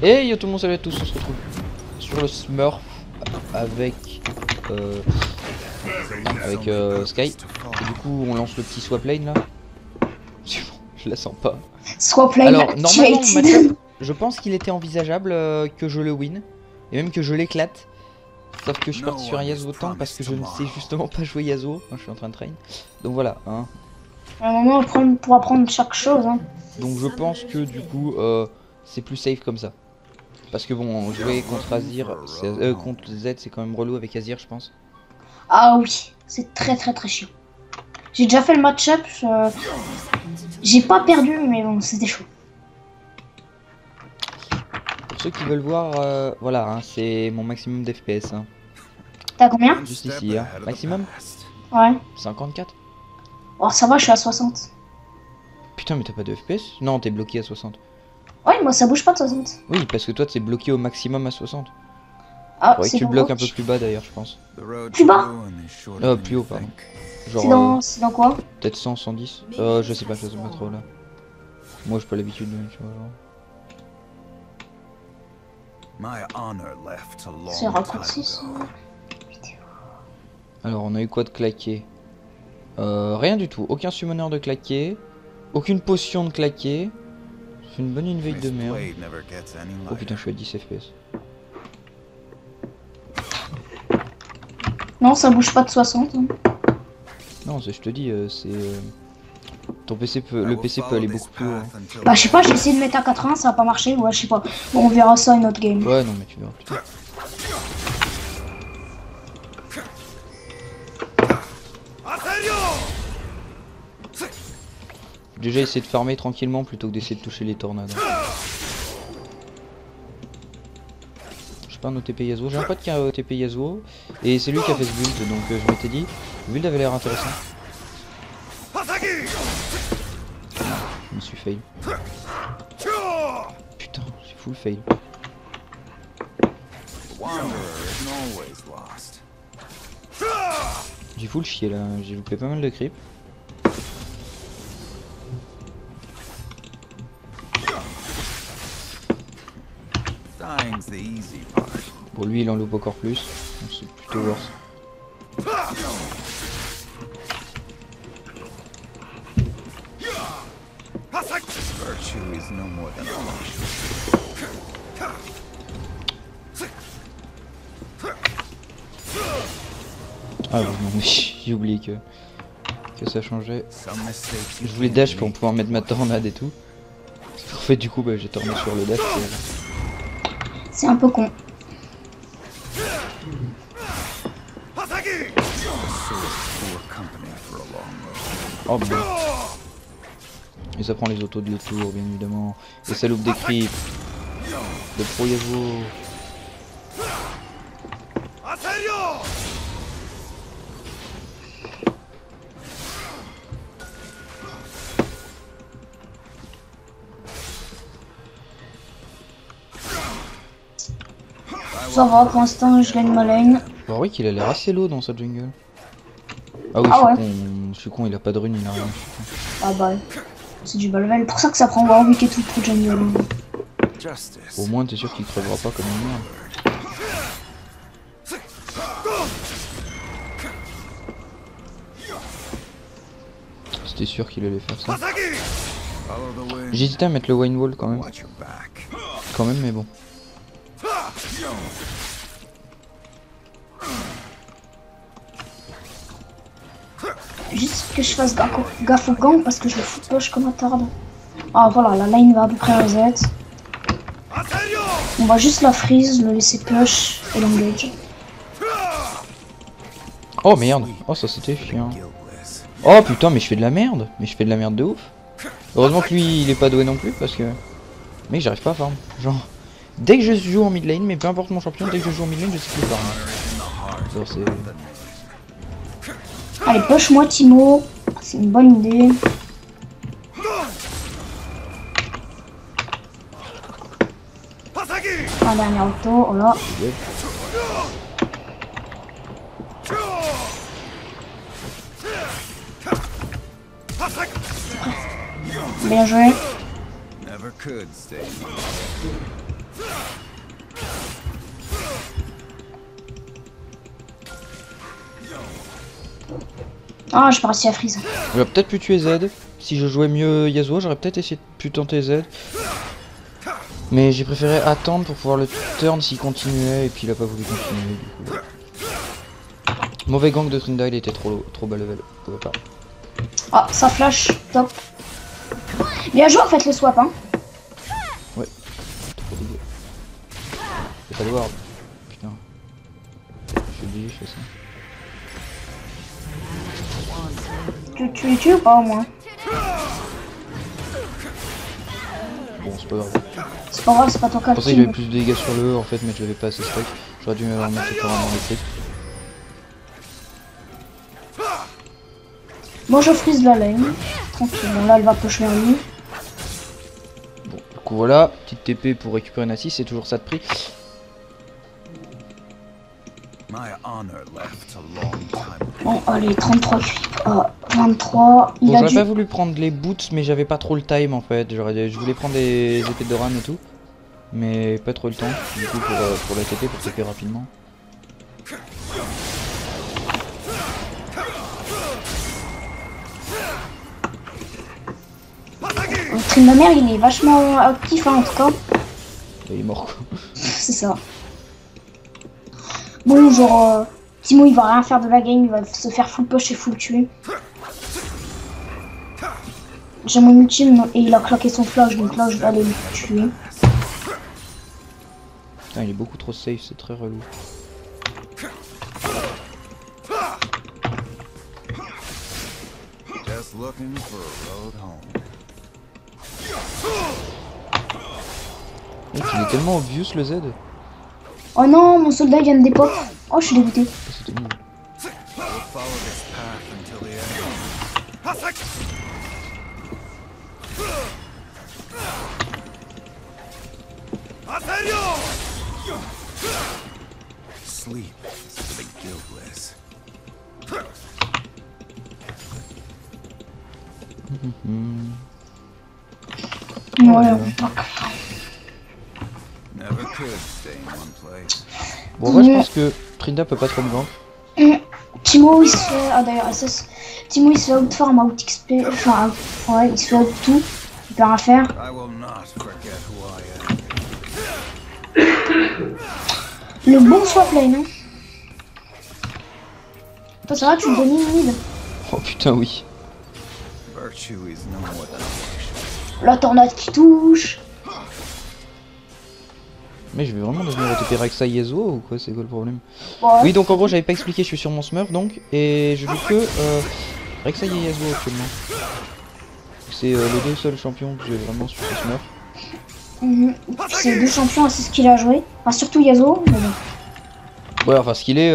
Et yo tout le monde, salut à tous, on se retrouve sur le Smurf avec Sky. Et du coup on lance le petit swap lane là. Je la sens pas. Swap lane. Alors normalement mon match-up, je pense qu'il était envisageable que je le win. Et même que je l'éclate. Sauf que je suis parti sur un Yasuo tank parce que je ne sais justement pas jouer Yasuo. Moi, je suis en train de train. Donc voilà. Hein. À un moment on pourra prendre chaque chose. Hein. Donc je pense que du coup c'est plus safe comme ça. Parce que bon, jouer contre Azir, contre Z c'est quand même relou avec Azir je pense. Ah oui, c'est très chiant. J'ai déjà fait le match-up. J'ai pas perdu mais bon c'était chaud. Pour ceux qui veulent voir, voilà, hein, c'est mon maximum d'FPS. Hein. T'as combien? Juste ici, hein. Maximum Ouais. 54. Oh ça va, je suis à 60. Putain mais t'as pas de FPS? Non, t'es bloqué à 60. Ouais, moi ça bouge pas de 60. Oui, parce que toi t'es bloqué au maximum à 60. Ah, Faudrait que tu le bloques un peu plus bas d'ailleurs, je pense. Plus bas? Plus haut, pardon. Genre, c'est dans quoi? peut-être 100, 110. Je sais pas trop là. Moi j'ai pas l'habitude de, tu vois. C'est raccourci ça. Alors on a eu quoi de claqué? Rien du tout, aucun summoner de claqué. Aucune potion de claqué. C'est une bonne invade de merde. Oh putain, je suis à 10 FPS. Non, ça bouge pas de 60. Hein. Non, je te dis, c'est... Ton PC peut... Le PC peut aller beaucoup plus haut. Hein. Bah je sais pas, j'ai essayé de mettre à 80, ça a pas marché, ouais je sais pas. Bon, on verra ça une autre game. Ouais, non mais tu verras plus tard. Déjà essayer de farmer tranquillement plutôt que d'essayer de toucher les tornades. J'ai pas un OTP Yasuo, j'ai un pote qui a un OTP Yasuo et c'est lui qui a fait ce build donc je m'étais dit, le build avait l'air intéressant. Je me suis fail. Putain, j'ai full fail. J'ai full chier là, j'ai loupé pas mal de creep. Bon lui il en loupe encore plus, donc c'est plutôt worse. Ah oui, non mais j'ai oublié que ça changeait. Je voulais dash pour pouvoir mettre ma tornade et tout. En fait du coup bah, j'ai tourné sur le dash. C'est un peu con. Oh bon. Et ça prend les autos de tour bien évidemment. Et ça loupe des creeps. De pro Yasuo. Ça va, pour l'instant je gagne ma lane. Bah oui qu'il a l'air assez low dans sa jungle. Ah oui, je suis con, il a pas de rune, il a rien. Ah bah, c'est du bas level. Pour ça que ça prend Warwick et tout pour jungle. Au moins t'es sûr qu'il crevera pas comme une merde. C'était sûr qu'il allait faire ça. J'hésitais à mettre le Wine Wall quand même. Mais bon. Juste que je fasse gaffe au gang parce que je le fous poche comme un tarde. Ah voilà, la line va à peu près à Z. On va juste la freeze, le laisser push et l'engage. Oh merde. Oh ça c'était chiant. Oh putain mais je fais de la merde. Mais je fais de la merde de ouf. Heureusement que lui il est pas doué non plus parce que... Mec j'arrive pas à farm. Genre... Dès que je joue en mid lane, mais peu importe mon champion, dès que je joue en mid lane je sais plus farm. Genre c'est... Allez, push-moi Timo, c'est une bonne idée. Un dernier auto, voilà. Bien joué. Ah, j'ai pas réussi à freeze. J'aurais peut-être pu tuer Z. Si je jouais mieux Yasuo, j'aurais peut-être essayé de pu tenter Z. Mais j'ai préféré attendre pour pouvoir le turn s'il continuait, et puis il a pas voulu continuer du coup. Mauvais gank de Trinda, il était trop bas level. Je pouvais pas. Ah, ça flash, top. Bien joué, en fait, le swap, hein. Ouais, trop dégueu. C'est pas le ward. Putain. J'ai oublié, je fais ça. Tu les tues ou pas au moins? Bon, c'est pas grave. C'est pas grave, c'est pas ton cas. Je pensais que j'avais plus de dégâts sur le E en fait, mais je l'avais pas assez stack. J'aurais dû me remettre pour un électrique. Moi je freeze la lane. Tranquille, bon, là elle va push vers lui. Bon, du coup voilà, petite TP pour récupérer Nassis, c'est toujours ça de prix. Bon, allez, 33 creep. 23. Bon, Il a j'aurais dû. pas voulu prendre les boots, mais j'avais pas trop le time en fait. Je voulais prendre des épées de Doran et tout, mais pas trop le temps. Du coup, pour la TP, pour TP rapidement. Le trim de mer, il est vachement actif, hein, en tout cas. Il est mort quoi. C'est ça. Bon, genre, Timo il va rien faire de la game, il va se faire full push et full tuer. J'ai mon ultime et il a claqué son flash, donc là je vais aller le tuer. Putain, il est beaucoup trop safe, c'est très relou. Mec, il est tellement obvious le Z. Oh non, mon soldat il vient de dépop. Oh, je suis dégoûté. C'était nul. Sleep for the guiltless. Ouais, Never could stay in one place. Bon, en vrai, je pense que Trinda peut pas trop me gank. Timo il se fait. Ah d'ailleurs, SS. Timo il se fait outfarm, out XP. Enfin, ouais, il se fait out tout. Il peut rien faire. I will not forget who I am. Le bon swap lane, hein. Toi, ça va, tu le domines mid. Oh putain, oui. Virtue is known without action. La tornade qui touche. Mais je vais vraiment devenir TP Rek'Sai Yasuo ou quoi? C'est quoi le problème? Ouais. Oui, donc en gros, j'avais pas expliqué, je suis sur mon Smurf donc, et je joue que Rek'Sai et Yasuo actuellement. C'est les deux seuls champions que j'ai vraiment sur ce Smurf. C'est deux champions, c'est ce qu'il a joué. Enfin, surtout Yasuo. Mais bon. Ouais, enfin, ce qu'il est,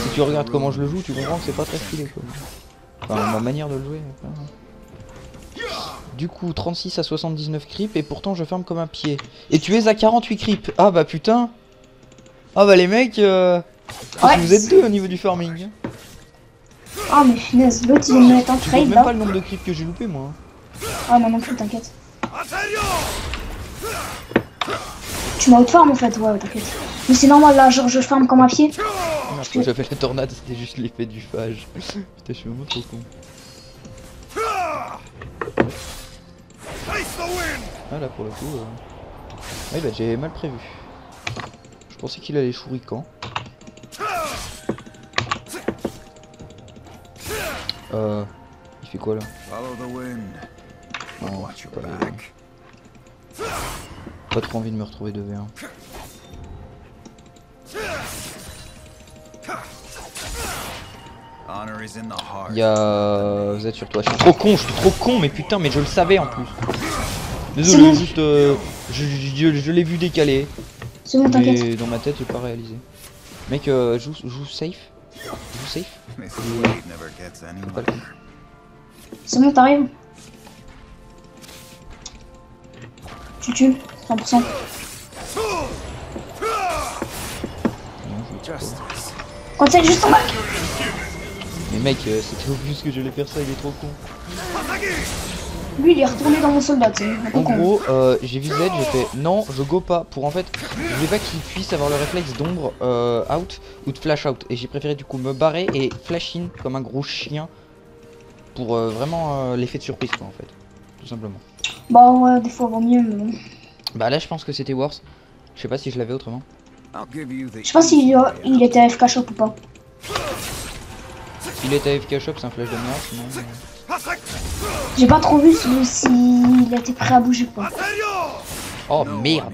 si tu regardes comment je le joue, tu comprends que c'est pas très stylé quoi. Enfin, ma manière de le jouer. Enfin... Du coup, 36 à 79 creep, et pourtant je ferme comme un pied. Et tu es à 48 creep. Ah bah putain. Ah bah les mecs, Ouais. vous êtes deux au niveau du farming. Ah, mais finesse, l'autre il vient de me mettre en Tu vois trade même là. pas le nombre de creeps que j'ai loupé moi. Ah, moi non plus, t'inquiète. Tu m'as outfarm en fait, ouais, t'inquiète. Mais c'est normal là, genre je farm comme un pied. Après j'avais la tornade, c'était juste l'effet du phage. Putain, je suis vraiment trop con. Ah là pour le coup, ouais, bah j'ai mal prévu. Je pensais qu'il allait shuriken. Il fait quoi là? Follow the wind. Non, Watch your pas, back. pas trop envie de me retrouver 2v1. Honor is in the heart. Il y a Z sur toi. Je suis trop con, mais putain, mais je le savais en plus. Désolé, bon. juste je l'ai vu décaler. C'est bon, t'inquiète. Mais dans ma tête, j'ai pas réalisé. Mec, joue safe. Joue safe. This blade never gets any Pas le better. coup. C'est bon, t'arrives. Tu tues, 100%. Non, je- Justice. Quand c'est juste en bas. Mais mec, c'était obvious que je vais faire ça, il est trop con. Lui, il est retourné dans mon soldat, tu sais. un peu En con. gros, j'ai vu Z, j'ai fait non, je go pas. Pour en fait, je voulais pas qu'il puisse avoir le réflexe d'ombre out ou de flash out. Et j'ai préféré du coup me barrer et flash in comme un gros chien pour vraiment l'effet de surprise quoi en fait. Tout simplement. Bah ouais, des fois vaut mieux, mais bon. Bah là je pense que c'était worse. Je sais pas si je l'avais autrement. Je sais pas s'il il était AFK shop ou pas. S'il était AFK shop, c'est un flash de merde, sinon. J'ai pas trop vu s'il était prêt à bouger ou pas. Oh merde!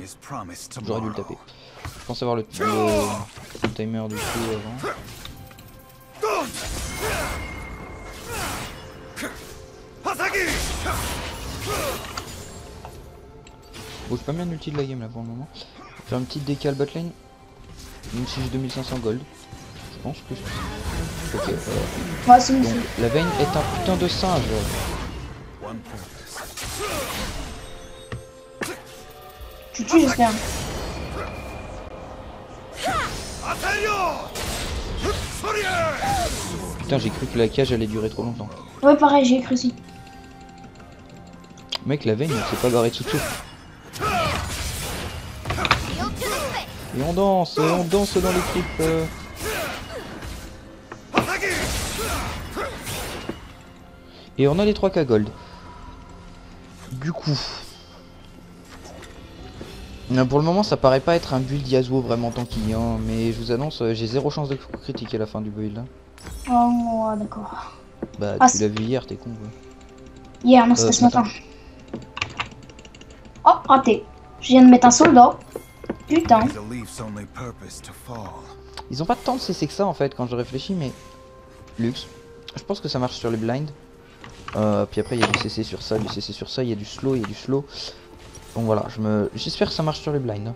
J'aurais dû le taper. Je pense avoir le timer du coup avant. Bon, j'ai pas bien l'ulti de la game là pour le moment. Faire une petite décale botlane. Même si j'ai 2500 gold. Je pense que c'est. Ok, Ouais, c'est une donc la Vayne est un putain de singe. Tu tues, j'espère. Putain, j'ai cru que la cage allait durer trop longtemps. Ouais, pareil, j'ai cru aussi. Mec, la Vayne, il s'est pas barré de tout. Et on danse dans l'équipe. Et on a les 3K gold. Du coup. Pour le moment, ça paraît pas être un build Yasuo vraiment tanky, hein, mais je vous annonce, j'ai 0 chance de critique à la fin du build là. Oh, ouais, d'accord. Bah, Ah, tu l'as vu hier, t'es con. Ouais. Hier, non, c'était ce matin. Oh, raté. Je viens de mettre un soldat. Putain. Ils ont pas tant de CC que ça en fait quand je réfléchis, mais Lux, je pense que ça marche sur les blinds. Puis après il y a du CC sur ça, du CC sur ça, il y a du slow, il y a du slow. Donc voilà, j'espère que ça marche sur les blinds. Hein.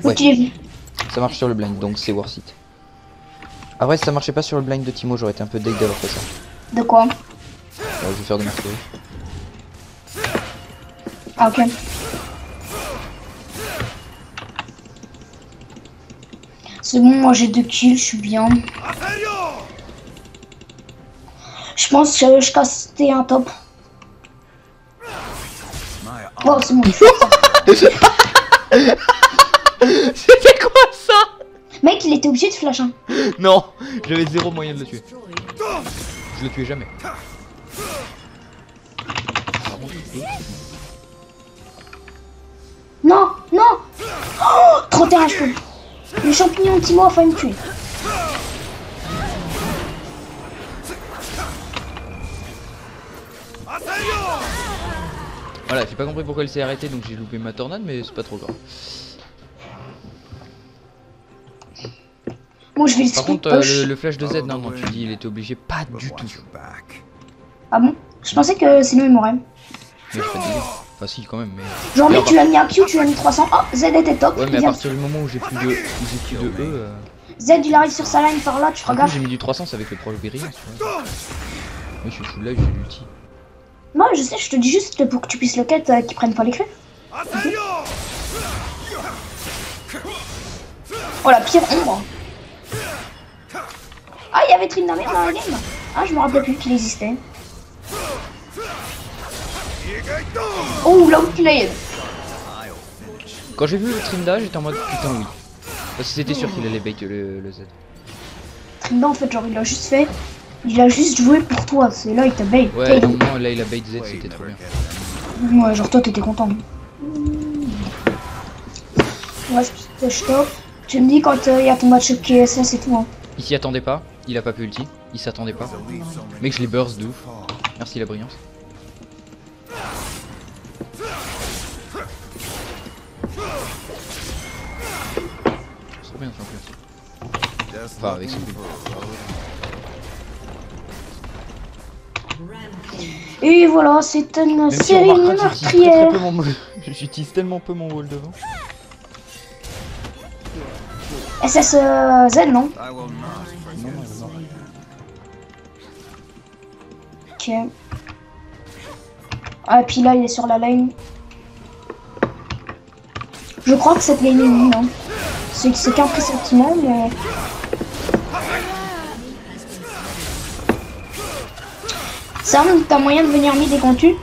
Ouais. Tu ça marche sur le blind, donc c'est worth it. Après si ça marchait pas sur le blind de Timo, j'aurais été un peu deg d'avoir fait ça. De quoi? Je vais faire de Mercury. Ah, ok. C'est bon, moi j'ai 2 kills, je suis bien. Je pense que je castais un top. Oh, c'est bon. C'était quoi ça? Mec, il était obligé de flash. Hein. Non, j'avais 0 moyen de le tuer. Je le tuais jamais. Non, non. Oh, 31 cheveux. Le champignon Timo a failli me tuer. Voilà, j'ai pas compris pourquoi elle s'est arrêtée, donc j'ai loupé ma tornade, mais c'est pas trop grave. Bon, je vais Par contre, le flash de Z, non, tu dis, il était obligé, pas du tout. Ah bon? Je pensais que sinon il m'aurait. Mais je fais des... Enfin, si, quand même, mais. Genre, mec, tu as mis un Q, tu as mis 300. Oh, Z était top. Ouais, mais à partir du moment où j'ai plus de E. Z, il arrive sur sa line par là, tu feras gaffe. J'ai mis du 300 avec le proche brillant, tu vois. Oui, je suis full live, j'ai l'ulti. Moi, je sais, je te dis juste pour que tu puisses le quête qu'ils prennent pas les crues. Oh, la pire ombre. Ah, il y avait Tryndamere dans la game. Ah, je me rappelais plus qu'il existait. Oh, l'outplayed. Quand j'ai vu le Trinda, j'étais en mode putain, oui. Parce que c'était sûr qu'il allait bait le Z. Trinda, en fait, genre, il a juste fait. Il a juste joué pour toi. C'est là, il t'a bait. Ouais, donc non, là, il a bait Z, c'était trop bien. Ouais, genre, toi, t'étais content. Ouais, c'est top. Tu me dis quand il y a ton match KSS et tout. Hein. Il s'y attendait pas, il a pas pu ulti, il s'attendait pas. Mec, je les burst de ouf. Merci la brillance. C'est bien ça. Enfin, avec ce but. Et voilà, c'est une Même si on série remarquera que meurtrière. j'utilise tellement peu mon wall devant. SS Z, non? Ok. Ah, et puis là, il est sur la lane. Je crois que cette lane est nulle, hein. C'est qu'un pressentiment, mais... Sam, t'as moyen de venir mid et qu'on tue?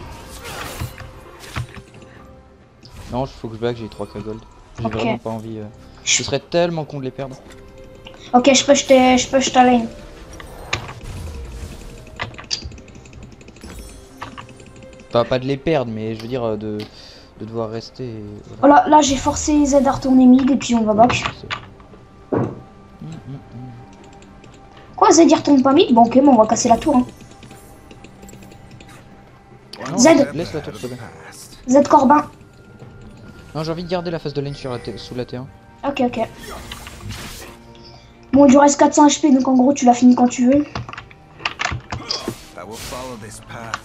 Non, faut que je back, j'ai 3K gold. J'ai Ok. vraiment pas envie. Ce serait tellement con de les perdre. Ok, je peux jeter la lane. Pas de les perdre, mais je veux dire de devoir rester. Et voilà. Voilà, là j'ai forcé Z à retourner mid et puis on va back. Quoi, Z il retourne pas mid? Bon, ok, bon, on va casser la tour. Hein. Non, Z. Laisse la tour se Z Corbin. Non, j'ai envie de garder la phase de lane sous la T1. Ok, ok. Bon, il lui reste 400 HP, donc en gros, tu l'as fini quand tu veux.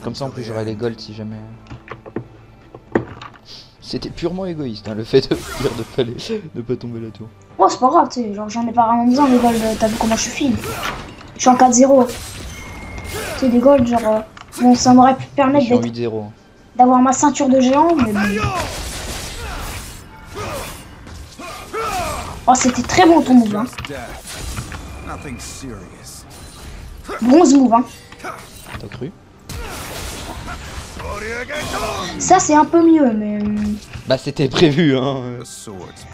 Comme ça, en plus, j'aurai les golds si jamais. C'était purement égoïste, hein, le fait de dire de pas tomber la tour. Oh, c'est pas grave, tu sais, genre j'en ai pas vraiment besoin des golds, t'as vu comment je suis fine. Je suis en 4-0. Tu sais, des golds, genre. Bon, ça m'aurait pu Je permettre suis en 8-0. Hein. d'avoir ma ceinture de géant, mais bon. Oh, c'était très bon ton move, hein. Bronze move, hein. T'as cru? Ça, c'est un peu mieux, mais. Bah, c'était prévu, hein.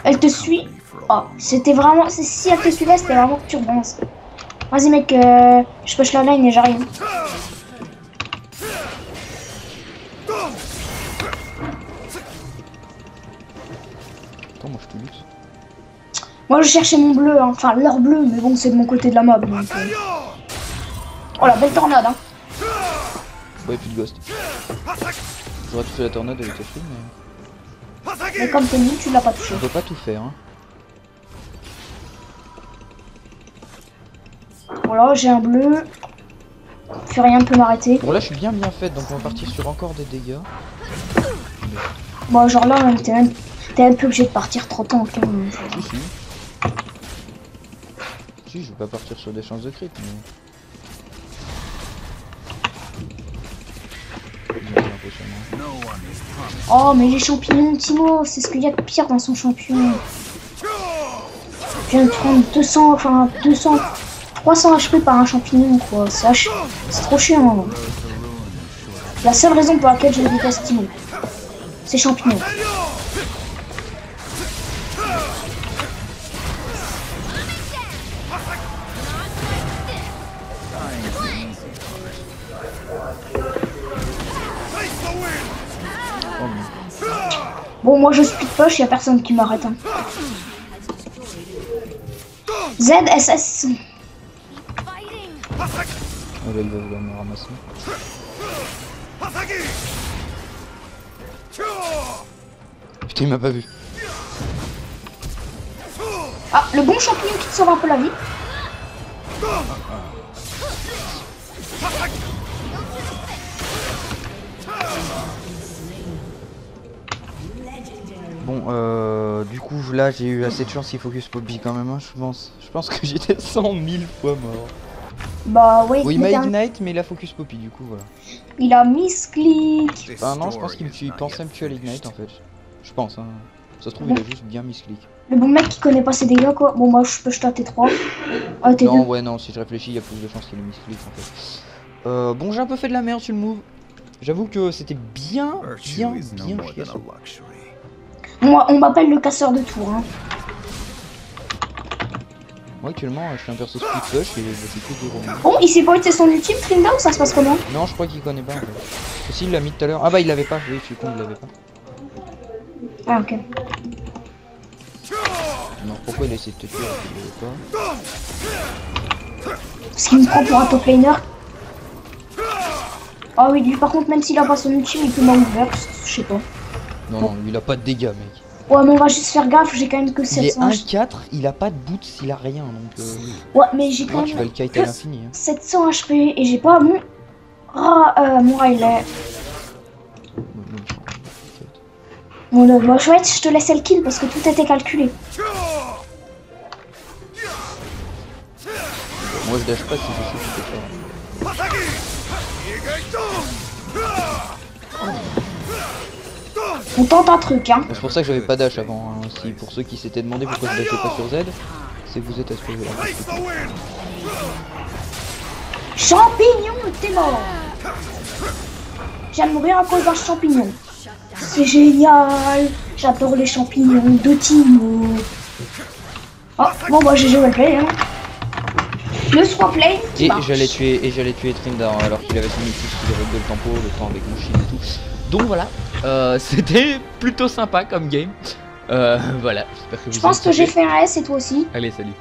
Elle te suit. Oh, c'était vraiment. Si elle te suivait, c'était vraiment que tu rebonces. Vas-y, mec, je push la lane et j'arrive. Attends, moi je te lutte. Moi, je cherchais mon bleu, hein. Enfin leur bleu, mais bon, c'est de mon côté de la map. Donc, Oh, la belle tornade, hein. Ouais, plus de ghost. J'aurais touché la tornade avec ta fille, mais. Mais comme t'es nul, tu l'as pas touché. On peut pas tout faire, hein. Voilà, j'ai un bleu. Plus rien ne peut m'arrêter. Bon, là je suis bien faite, donc on va partir sur encore des dégâts. Bon, genre là, t'es un peu obligé de partir 30 ans. Quand même. Si, si. Si, je vais pas partir sur des chances de crit, mais. Oh, mais les champignons, Timo, c'est ce qu'il y a de pire dans son champion. Je viens de prendre 200, 300 HP par un champignon, quoi. C'est trop chiant. Hein. La seule raison pour laquelle je déteste Timo, c'est champignons. Bon, moi je speed push, y'a personne qui m'arrête. Hein. ZSS. Oh là, il va vouloir me ramasser. Putain, il m'a pas vu. Ah, le bon champignon qui te sauve un peu la vie. Bon, du coup, là j'ai eu assez de chance, il focus Poppy quand même, hein, je pense que j'étais 100 000 fois mort. Bah ouais, Oui, il m'a ignite, mais il a focus Poppy, du coup, voilà. Il a misclick. Enfin, non, je pense qu'il pensait me tuer à l'ignite en fait. Je pense, hein. Ça se trouve, il a juste bien misclick. Le bon mec qui connaît pas ses dégâts, quoi. Bon, moi je peux jeter à T3. Ah, T2. Non, ouais, non, si je réfléchis, il y a plus de chances qu'il ait misclick en fait. Bon, j'ai un peu fait de la merde sur le move. J'avoue que c'était bien chiant. Moi, on m'appelle le casseur de tour. Hein. Moi, actuellement, je fais un perso split push et je fais que des romans. Bon, il s'est pas été son ultime, Trinda, ou ça se passe comment? Non, je crois qu'il connaît pas en fait. Si, il l'a mis tout à l'heure. Ah bah, il l'avait pas. Oui, je suis con, il l'avait pas. Ah, ok. Non, pourquoi il a essayé de te tuer alors qu'il l'avait pas? Parce qu'il me prend pour un top laner. Ah oui, lui par contre, même s'il a pas son ultime, il peut m'enverse, je sais pas. Non, non, lui il a pas de dégâts, mec. Ouais, mais on va juste faire gaffe, j'ai quand même que Il est 700 1-4, il a pas de boots, il a rien donc. Ouais, mais j'ai quand Non, tu vas même le kite à l'infini. Hein. 700 HP et j'ai pas mon. Mon Riley. Bon, bah, chouette, je te laisse le kill parce que tout était calculé. Moi je dash pas si je sais que je peux pas. On tente un truc, hein. C'est pour ça que j'avais pas dash avant. Hein, aussi. Pour ceux qui s'étaient demandé pourquoi je dashais pas sur Z, c'est que vous êtes à ce projet là. Champignon, t'es mort. Je viens de mourir à cause d'un champignon. C'est génial. J'adore les champignons de Timo. Oh, bon bah j'ai joué le play, hein. Le swap lane qui Et marche. j'allais tuer Trinda alors qu'il avait son ulti, qu'il avait de le tempo, le temps avec mon shield et tout. Donc voilà, c'était plutôt sympa comme game. Voilà, j'espère que vous Je pense que j'ai fait un S et toi aussi. Allez, salut.